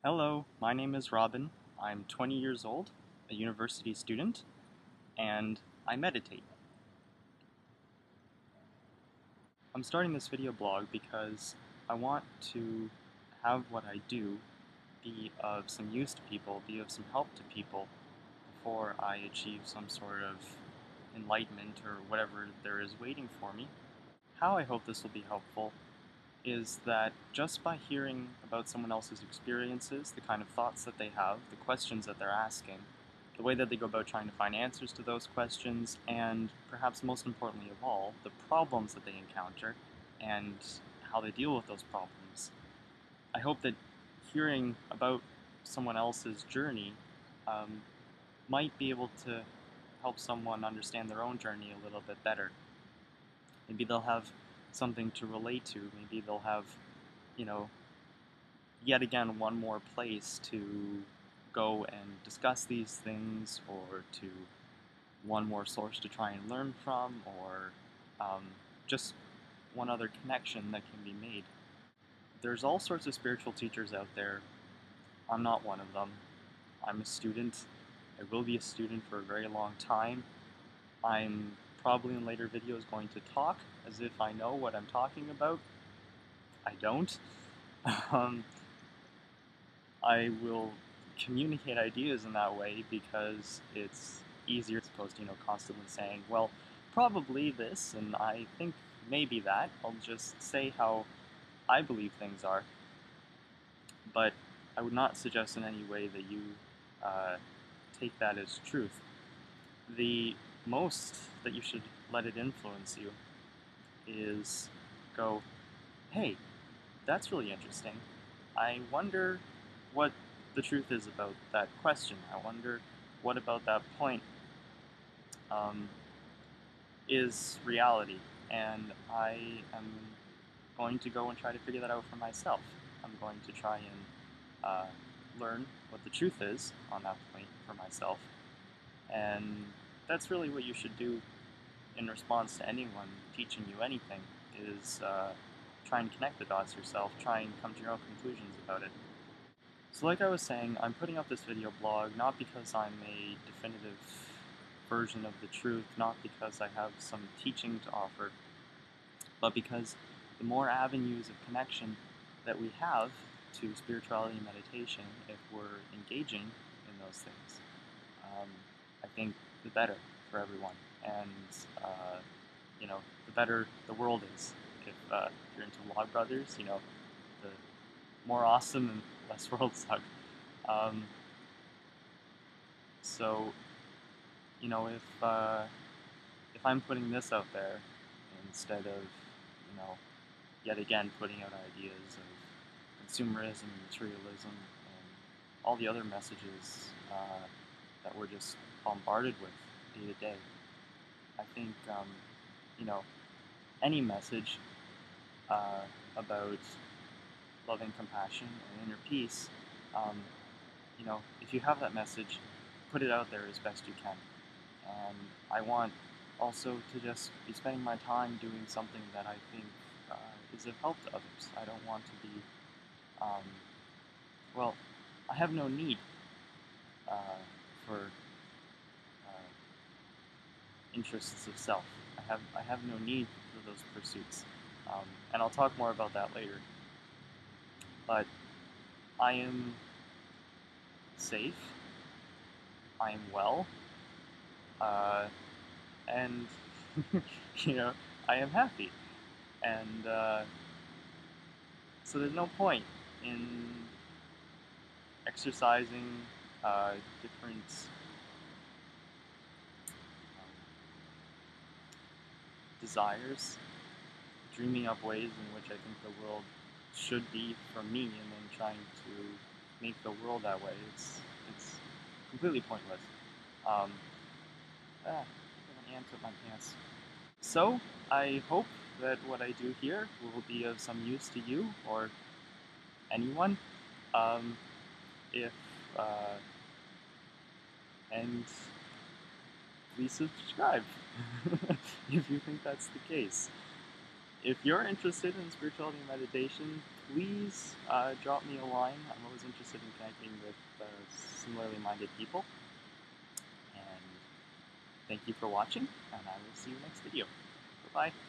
Hello, my name is Robin. I'm 20 years old, a university student, and I meditate. I'm starting this video blog because I want to have what I do be of some use to people, be of some help to people before I achieve some sort of enlightenment or whatever there is waiting for me. How I hope this will be helpful is that just by hearing about someone else's experiences, the kind of thoughts that they have, the questions that they're asking, the way that they go about trying to find answers to those questions, and perhaps most importantly of all, the problems that they encounter and how they deal with those problems. I hope that hearing about someone else's journey um, might be able to help someone understand their own journey a little bit better. Maybe they'll have something to relate to. Maybe they'll have, you know, yet again one more place to go and discuss these things, or to one more source to try and learn from, or just one other connection that can be made. There's all sorts of spiritual teachers out there. I'm not one of them. I'm a student. I will be a student for a very long time. I'm probably in later videos going to talk as if I know what I'm talking about. I don't. Um, I will communicate ideas in that way because it's easier as opposed to, constantly saying, well, probably this, and I think maybe that. I'll just say how I believe things are, but I would not suggest in any way that you take that as truth. The most that you should let it influence you is go, hey, that's really interesting. I wonder what the truth is about that question. I wonder what about that point um, is reality. And I am going to go and try to figure that out for myself. I'm going to try and learn what the truth is on that point for myself. And that's really what you should do in response to anyone teaching you anything, is try and connect the dots yourself, try and come to your own conclusions about it. So like I was saying, I'm putting up this video blog not because I'm a definitive version of the truth, not because I have some teaching to offer, but because the more avenues of connection that we have to spirituality and meditation, if we're engaging in those things, I think the better for everyone. And the better the world is. If you're into Vlogbrothers, the more awesome and less world suck. Um, so, if I'm putting this out there instead of, yet again putting out ideas of consumerism and materialism and all the other messages that we're just bombarded with day to day, I think, any message about loving compassion and inner peace, um, if you have that message, put it out there as best you can. And I want also to just be spending my time doing something that I think is of help to others. I don't want to be, um, well, I have no need for interests of self. I have no need for those pursuits. And I'll talk more about that later. But I am safe, I am well, and I am happy. And so there's no point in exercising different desires, dreaming up ways in which I think the world should be for me, and then trying to make the world that way. It's completely pointless. Um, I have an ant up my pants. So I hope that what I do here will be of some use to you or anyone. Um, if and please subscribe if you think that's the case. If you're interested in spirituality and meditation, please drop me a line. I'm always interested in connecting with similarly minded people. And thank you for watching, and I will see you next video. Bye-bye.